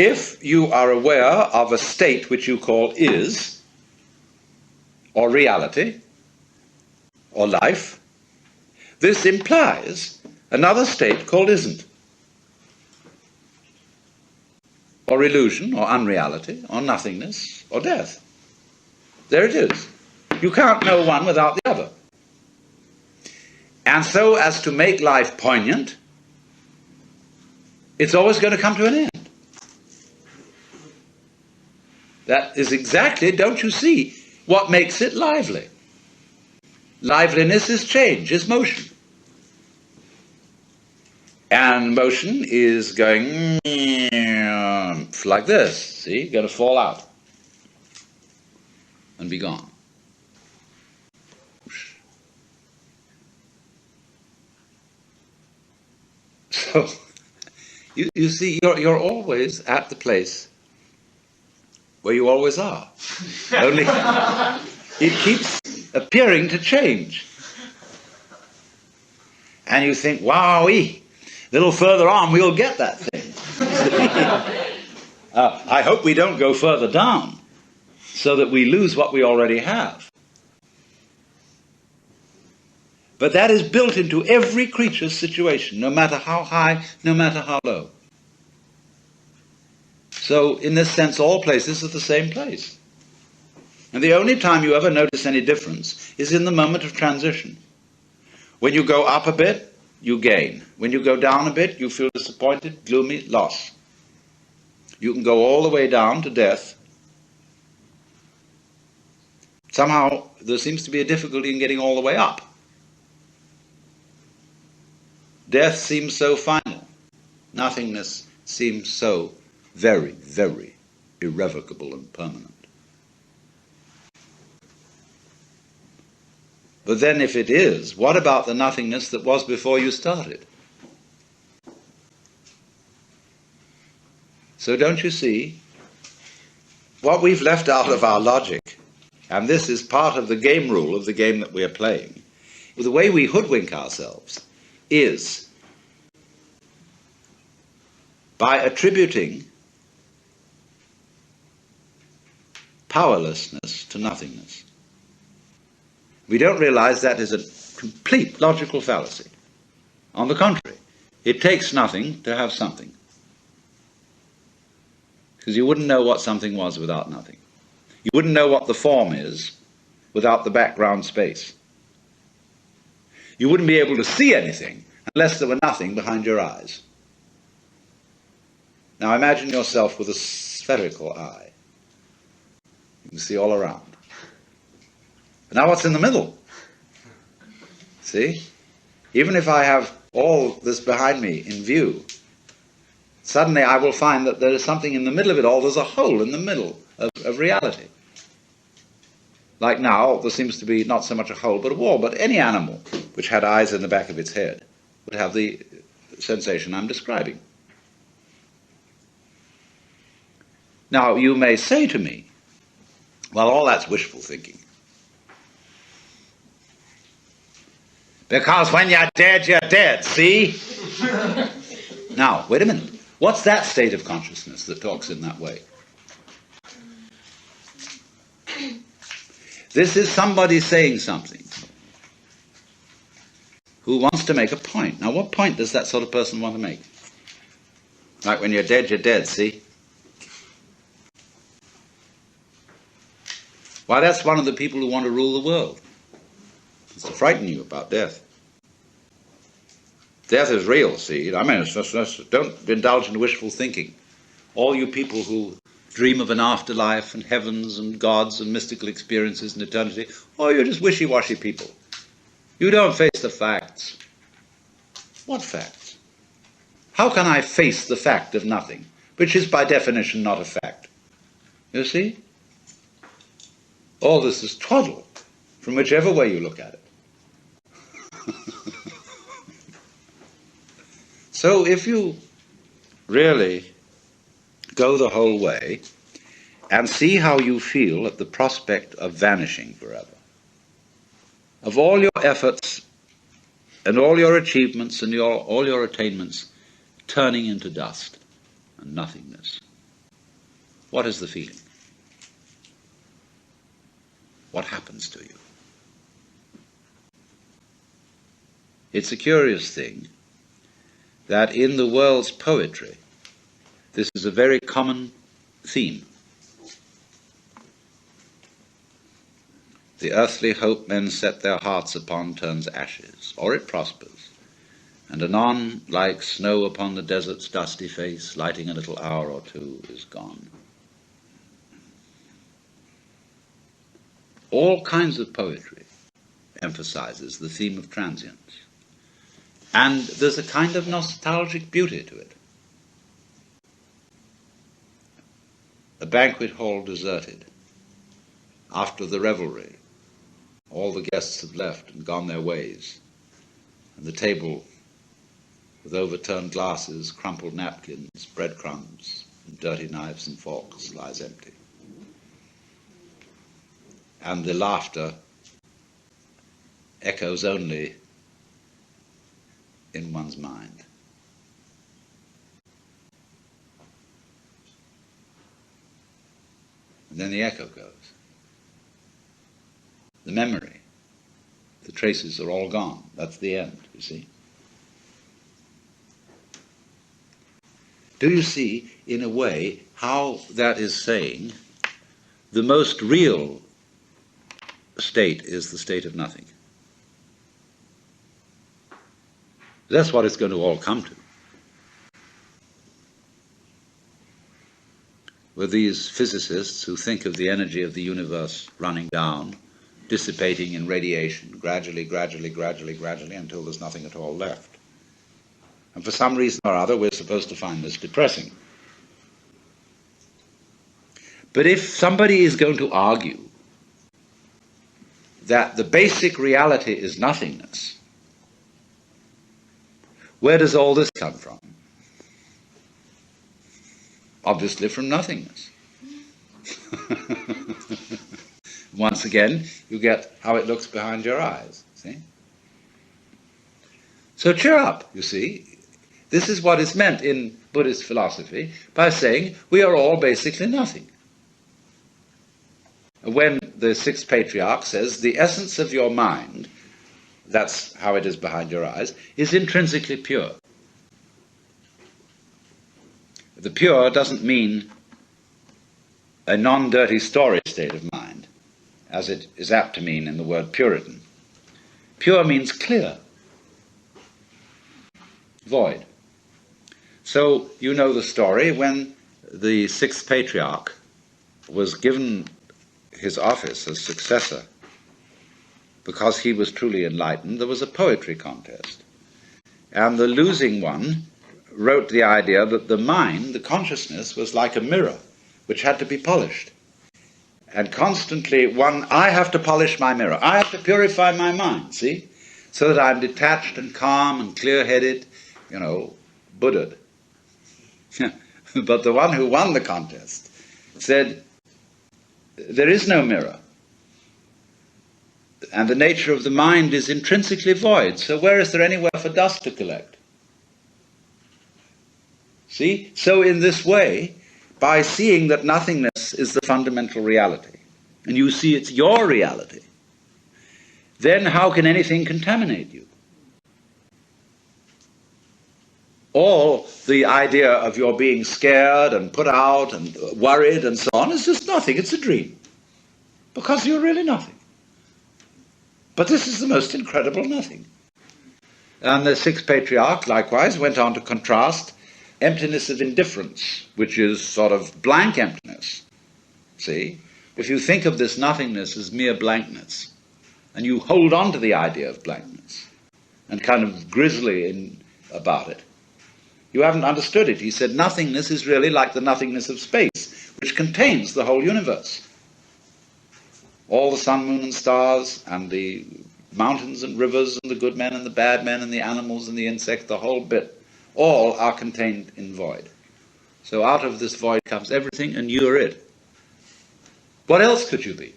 if you are aware of a state which you call is, or reality, or life, this implies another state called isn't, or illusion, or unreality, or nothingness, or death. There it is. You can't know one without the other. And so as to make life poignant, it's always going to come to an end. That is exactly, don't you see, what makes it lively. Liveliness is change, is motion. And motion is going like this, see, going to fall out and be gone. So, you see, you're always at the place where you always are. Only it keeps appearing to change. And you think, wowee, a little further on we'll get that thing. I hope we don't go further down so that we lose what we already have. But that is built into every creature's situation, no matter how high, no matter how low. So, in this sense, all places are the same place. And the only time you ever notice any difference is in the moment of transition. When you go up a bit, you gain. When you go down a bit, you feel disappointed, gloomy, loss. You can go all the way down to death. Somehow, there seems to be a difficulty in getting all the way up. Death seems so final. Nothingness seems so very, very irrevocable and permanent. But then if it is, what about the nothingness that was before you started? So don't you see, what we've left out of our logic, and this is part of the game rule of the game that we are playing, the way we hoodwink ourselves is by attributing powerlessness to nothingness. We don't realize that is a complete logical fallacy. On the contrary, it takes nothing to have something. Because you wouldn't know what something was without nothing. You wouldn't know what the form is without the background space. You wouldn't be able to see anything unless there were nothing behind your eyes. Now imagine yourself with a spherical eye. You can see all around. But now what's in the middle? See? Even if I have all this behind me in view, suddenly I will find that there is something in the middle of it all. There's a hole in the middle of reality. Like now, there seems to be not so much a hole but a wall. But any animal which had eyes in the back of its head would have the sensation I'm describing. Now, you may say to me, well, all that's wishful thinking. Because when you're dead, see? Now, wait a minute. What's that state of consciousness that talks in that way? This is somebody saying something who wants to make a point. Now, what point does that sort of person want to make? Like when you're dead, see? Why, that's one of the people who want to rule the world. It's to frighten you about death. Death is real, see? I mean, it's just, don't indulge in wishful thinking. All you people who dream of an afterlife and heavens and gods and mystical experiences and eternity, oh, you're just wishy-washy people. You don't face the facts. What facts? How can I face the fact of nothing, which is by definition not a fact? You see? All this is twaddle, from whichever way you look at it. So if you really go the whole way and see how you feel at the prospect of vanishing forever, of all your efforts and all your achievements and all your attainments turning into dust and nothingness, what is the feeling? What happens to you? It's a curious thing that in the world's poetry, this is a very common theme. The earthly hope men set their hearts upon turns ashes, or it prospers, and anon, like snow upon the desert's dusty face, lighting a little hour or two, is gone. All kinds of poetry emphasizes the theme of transience. And there's a kind of nostalgic beauty to it. A banquet hall deserted. After the revelry, all the guests have left and gone their ways, and the table with overturned glasses, crumpled napkins, breadcrumbs, and dirty knives and forks lies empty. And the laughter echoes only in one's mind. And then the echo goes. The memory, the traces are all gone. That's the end, you see. Do you see, in a way, how that is saying the most real state is the state of nothing? That's what it's going to all come to. With these physicists who think of the energy of the universe running down, dissipating in radiation, gradually, until there's nothing at all left. And for some reason or other, we're supposed to find this depressing. But if somebody is going to argue that the basic reality is nothingness, where does all this come from? Obviously from nothingness. Once again, you get how it looks behind your eyes, see? So cheer up, you see. This is what is meant in Buddhist philosophy by saying we are all basically nothing. When the sixth patriarch says the essence of your mind, that's how it is behind your eyes, is intrinsically pure. The pure doesn't mean a non-dirty story state of mind, as it is apt to mean in the word Puritan. Pure means clear, void. So you know the story when the sixth patriarch was given his office as successor. Because he was truly enlightened, there was a poetry contest. And the losing one wrote the idea that the mind, the consciousness, was like a mirror, which had to be polished. And constantly I have to polish my mirror. I have to purify my mind, see? So that I'm detached and calm and clear-headed, Buddha'd. But the one who won the contest said, there is no mirror. And the nature of the mind is intrinsically void. So where is there anywhere for dust to collect? See? So in this way, by seeing that nothingness is the fundamental reality, and you see it's your reality, then how can anything contaminate you? All the idea of your being scared and put out and worried and so on is just nothing. It's a dream. Because you're really nothing. But this is the most incredible nothing. And the sixth patriarch, likewise, went on to contrast emptiness of indifference, which is sort of blank emptiness. See? If you think of this nothingness as mere blankness, and you hold on to the idea of blankness, and kind of grizzly about it, you haven't understood it. He said nothingness is really like the nothingness of space, which contains the whole universe. All the sun, moon, and stars, and the mountains and rivers, and the good men and the bad men, and the animals and the insects, the whole bit, all are contained in void. So out of this void comes everything, and you're it. What else could you be?